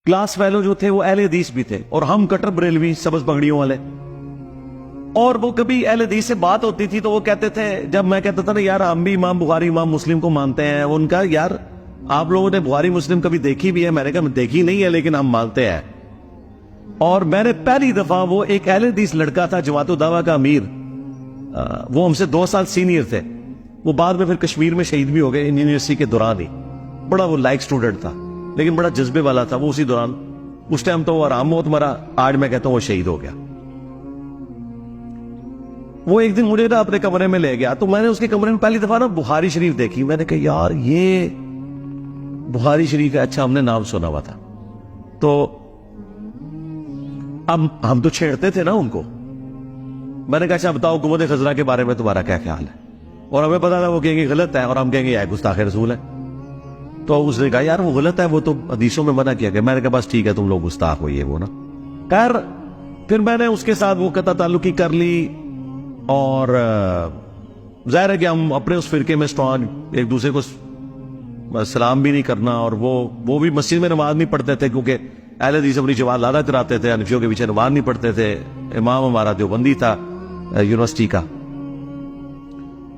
Class fellow जो थे वो अहले हदीस भी थे और हम कट्टर बरेलवी सब्ज पगड़ियों वाले। और वो कभी अहले हदीस से बात होती थी तो वो कहते थे, जब मैं कहता था ना यार हम भी इमाम बुखारी इमाम मुस्लिम को मानते हैं, उनका यार आप लोगों ने बुखारी मुस्लिम कभी देखी भी है? मैंने कहा देखी नहीं है लेकिन हम मानते हैं। और मैंने पहली दफा, वो एक अहले हदीस लड़का था जमात दावा का अमीर, वो हमसे 2 साल सीनियर थे, वो बाद में फिर कश्मीर में शहीद भी हो गए यूनिवर्सिटी के दौरान ही। बड़ा वो लाइक स्टूडेंट था लेकिन बड़ा जज्बे वाला था वो। उसी दौरान उस टाइम तो वो आराम मौत मरा, आज मैं कहता हूं वो शहीद हो गया। वो एक दिन मुझे ना अपने कमरे में ले गया, तो मैंने उसके कमरे में पहली दफा ना बुखारी शरीफ देखी। मैंने कहा यार ये बुखारी शरीफ है, अच्छा हमने नाम सुना हुआ था। तो अब हम तो छेड़ते थे ना उनको। मैंने कहा अच्छा बताओ हुकूमत खजरा के बारे में तुम्हारा क्या ख्याल है? और हमें पता था वो कहेंगे गलत है और हम कहेंगे यह गुस्ताखे रसूल है। तो उसने कहा यार वो गलत है, वो तो हदीसों में मना किया गया। मैंने कहा बस ठीक है, तुम लोग गुस्ताख हो ये वो ना। खैर फिर मैंने उसके साथ वो कता ताल्लुकी कर ली और जाहिर है कि हम अपने उस फिरके में स्ट्रॉन्ग, एक दूसरे को सलाम भी नहीं करना। और वो भी मस्जिद में नमाज नहीं पढ़ते थे क्योंकि अहले हदीस अपनी जमात लादा कराते थे, हनफियों के पीछे नमाज नहीं पढ़ते थे। इमाम हमारा देवबंदी था यूनिवर्सिटी का,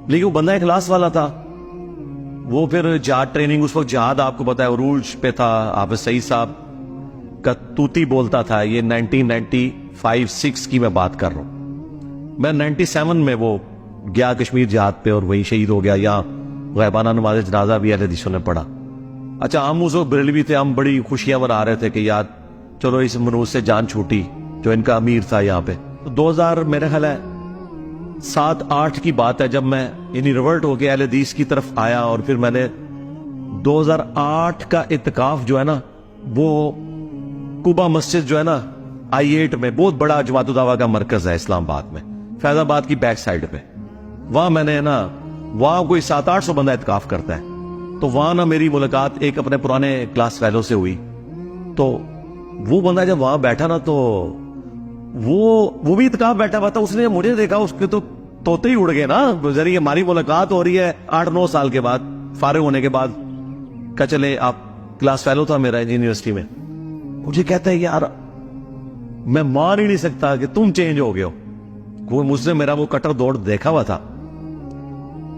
लेकिन वो बंदा इखलास वाला था। वो फिर जहाद ट्रेनिंग, उस वक्त जहाद आपको पता है उरूज पे था, हाफिज सईद साहब का तूती बोलता था। ये 1995-6 की मैं बात कर रहा हूं। मैं 97 में वो गया कश्मीर जहाद पे और वही शहीद हो गया। यहाँ गैबाना नमाज जनाजा भी अहले हदीसों ने पढ़ा। अच्छा हम उस वक्त बरेलवी थे, हम बड़ी खुशियां मना रहे थे कि यार चलो इस मनूज से जान छूटी जो इनका अमीर था यहाँ पे। तो 2000 मेरे ख्याल है 7-8 की बात है जब मैं यानी रिवर्ट होके अहले हदीस की तरफ आया। और फिर मैंने 2008 का इत्तिकाफ जो है ना, वो कुबा मस्जिद जो है ना I8 में, बहुत बड़ा जमात दावा का मरकज है इस्लामाबाद में, फैजाबाद की बैक साइड पे। वहां मैंने ना, वहां कोई 700-800 बंदा इत्तिकाफ करता है। तो वहां ना मेरी मुलाकात एक अपने पुराने क्लास फेलो से हुई। तो वो बंदा जब वहां बैठा ना, तो वो भी इत्तिकाफ बैठा हुआ था। उसने मुझे देखा, उसके तो तोते ही उड़ गए ना। जरिए हमारी मुलाकात हो रही है 8-9 साल के बाद, फारिग होने के बाद। क्या चले आप क्लास फेलो था मेरा यूनिवर्सिटी में। मुझे कहता है यार मैं मान ही नहीं सकता कि तुम चेंज हो गए हो। वो मुझसे मेरा वो कटर दौड़ देखा हुआ था।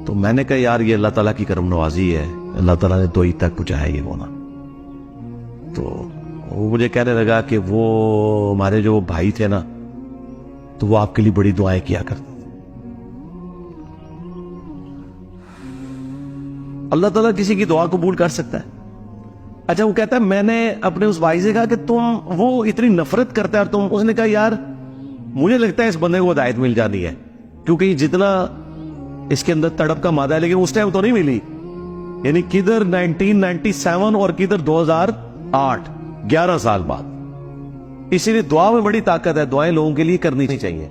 तो मैंने कहा यार ये अल्लाह ताला की करम नवाजी है, अल्लाह ताला ने तो ही तक पहुंचाया ये होना। तो वो मुझे कहने लगा कि वो हमारे जो भाई थे ना, तो वो आपके लिए बड़ी दुआएं किया करते। अल्लाह ताला किसी की दुआ कबूल कर सकता है। अच्छा वो कहता है मैंने अपने उस भाई से कहा कि तुम वो इतनी नफरत करता है और तुम, उसने कहा यार मुझे लगता है इस बंदे को हिदायत मिल जानी है क्योंकि जितना इसके अंदर तड़प का मादा है, लेकिन उस टाइम तो नहीं मिली। यानी किधर 1997 और किधर 2008, 11 साल बाद। इसीलिए दुआ में बड़ी ताकत है, दुआएं लोगों के लिए करनी चाहिए।